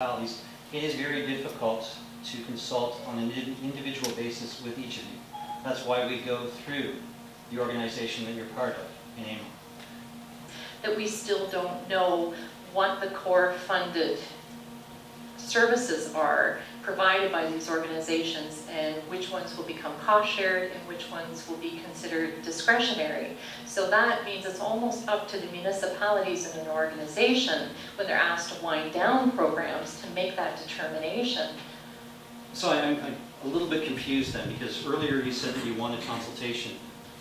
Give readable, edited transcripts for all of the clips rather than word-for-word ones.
municipalities, it is very difficult to consult on an individual basis with each of you. That's why we go through the organization that you're part of in AMO. That we still don't know what the core funded services are provided by these organizations and which ones will become cost shared and which ones will be considered discretionary. So that means it's almost up to the municipalities and an organization when they're asked to wind down programs to make that determination. So I'm a little bit confused then, because earlier you said that you wanted consultation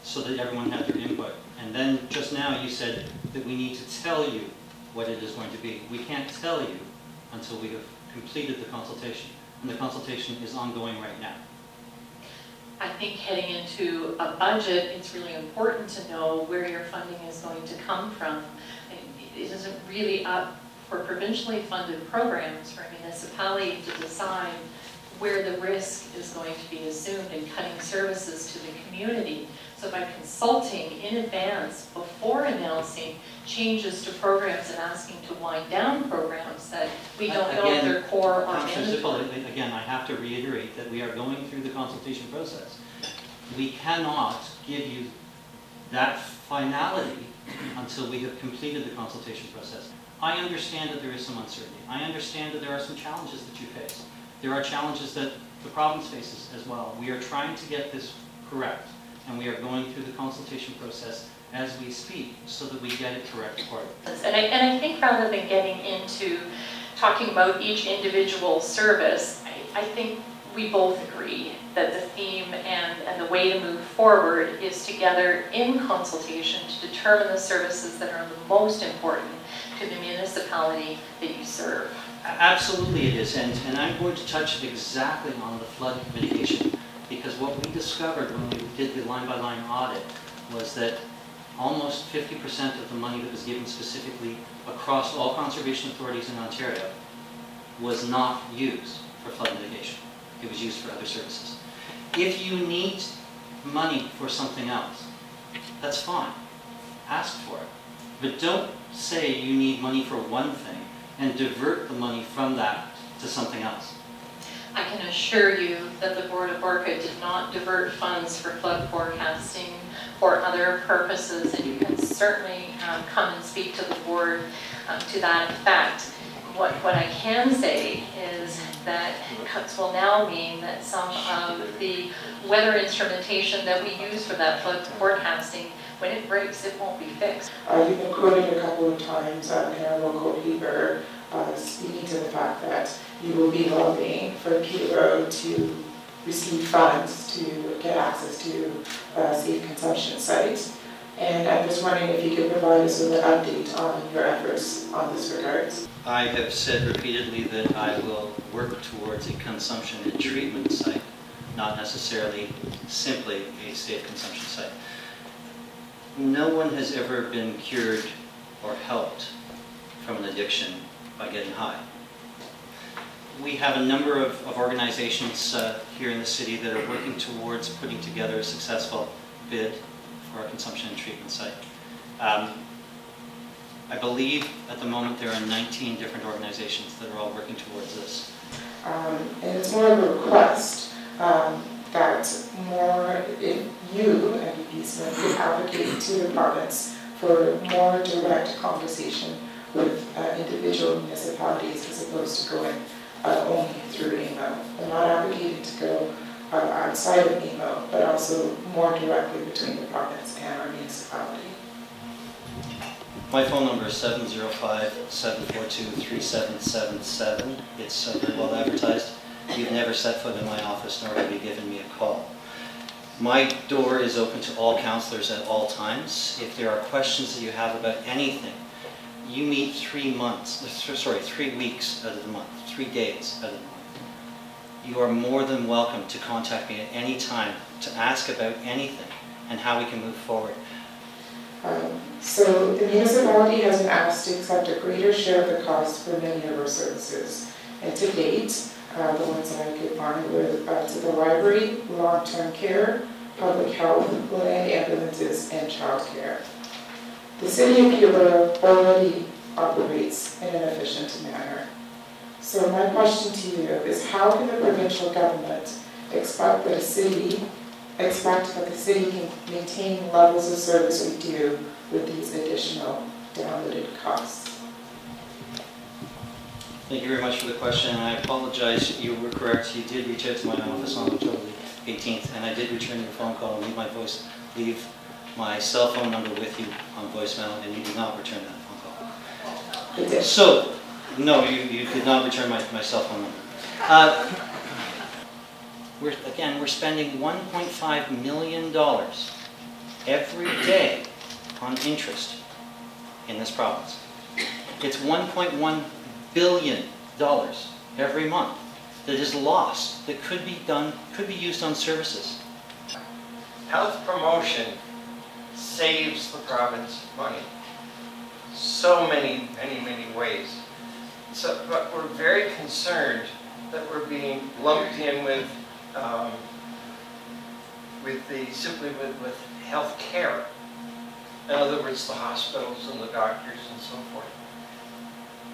so that everyone had their input, and then just now you said that we need to tell you what it is going to be. We can't tell you until we have completed the consultation, and the consultation is ongoing right now. I think heading into a budget, it's really important to know where your funding is going to come from. It isn't really up for provincially funded programs for a municipality to decide where the risk is going to be assumed in cutting services to the community. So by consulting in advance before announcing changes to programs and asking to wind down programs that we don't know if they're core or mandatory. Again, I have to reiterate that we are going through the consultation process. We cannot give you that finality until we have completed the consultation process. I understand that there is some uncertainty. I understand that there are some challenges that you face. There are challenges that the province faces as well. We are trying to get this correct, and we are going through the consultation process as we speak so that we get it correct for you. And I think rather than getting into talking about each individual service, I think we both agree that the theme and the way to move forward is together in consultation to determine the services that are the most important to the municipality that you serve. Absolutely it is, and I'm going to touch exactly on the flood mitigation, because what we discovered when we did the line-by-line audit was that almost 50% of the money that was given specifically across all conservation authorities in Ontario was not used for flood mitigation. It was used for other services. If you need money for something else, that's fine. Ask for it. But don't say you need money for one thing and divert the money from that to something else. I can assure you that the Board of ORCA did not divert funds for flood forecasting or other purposes, and you can certainly come and speak to the board to that effect. What I can say is that cuts will now mean that some of the weather instrumentation that we use for that flood forecasting, when it breaks, it won't be fixed. You've been quoted a couple of times in our local paper speaking to the fact that you will be lobbying for Peterborough to receive funds to get access to safe consumption sites. And I'm just wondering if you could provide us with an update on your efforts on this regard. I have said repeatedly that I will work towards a consumption and treatment site, not necessarily simply a safe consumption site. No one has ever been cured or helped from an addiction by getting high. We have a number of organizations here in the city that are working towards putting together a successful bid for our consumption and treatment site. I believe at the moment there are 19 different organizations that are all working towards this. And it's more of a request that more, if you, MPP Smith, could advocate to the province for more direct conversation with individual municipalities as opposed to going only through AMO. I'm not advocating to go outside of AMO, but also more directly between the province and our municipality. My phone number is 705-742-3777. It's very well advertised. You've never set foot in my office, nor have you given me a call. My door is open to all councillors at all times. If there are questions that you have about anything, you meet 3 weeks out of the month, 3 days out of the month. You are more than welcome to contact me at any time to ask about anything and how we can move forward. So the municipality has been asked to accept a greater share of the cost for many of our services. And to date, the ones that I could find were to the library, long-term care, public health, land ambulances, and child care. The City of Peterborough already operates in an efficient manner. So my question to you is, how can the provincial government expect that the city can maintain levels of service we do with these additional downloaded costs? Thank you very much for the question, and I apologize, you were correct, you did reach out to my office on October 18th, and I did return your phone call and leave my cell phone number with you on voicemail, and you did not return that phone call. I did. So, no, you did not return my cell phone number. We're spending $1.5 million every day on interest in this province. It's $1.1 billion every month that is lost, that could be used on services. Health promotion saves the province money. So many ways. But we're very concerned that we're being lumped in with simply with health care. In other words, the hospitals and the doctors and so forth.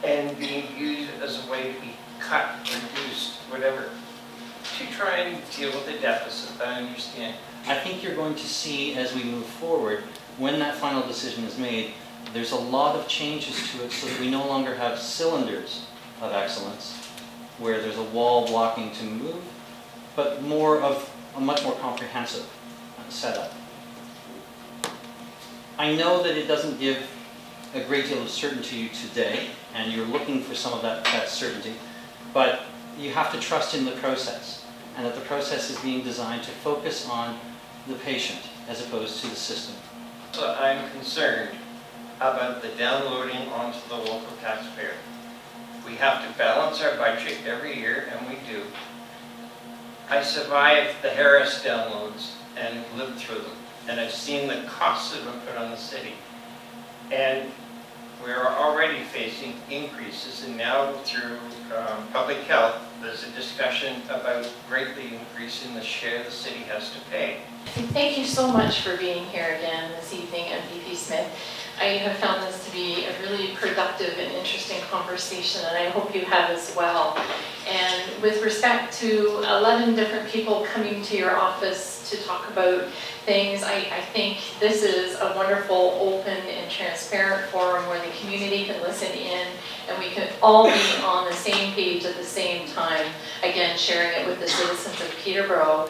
And being used as a way to be cut, reduced, whatever, to try and deal with the deficit, I understand. I think you're going to see as we move forward, when that final decision is made, there's a lot of changes to it so that we no longer have cylinders of excellence, where there's a wall blocking to move, but more of a much more comprehensive setup. I know that it doesn't give a great deal of certainty to you today, and you're looking for some of that certainty, but you have to trust in the process, and that the process is being designed to focus on the patient as opposed to the system. So I'm concerned about the downloading onto the local taxpayer. We have to balance our budget every year, and we do. I survived the Harris downloads and lived through them, and I've seen the costs that have been put on the city. And we're already facing increases, and now through public health, there's a discussion about greatly increasing the share the city has to pay. Thank you so much for being here again this evening, MPP Smith. I have found this to be a really productive and interesting conversation, and I hope you have as well. And with respect to 11 different people coming to your office to talk about things, I think this is a wonderful, open, and transparent forum where the community can listen in and we can all be on the same page at the same time, again, sharing it with the citizens of Peterborough.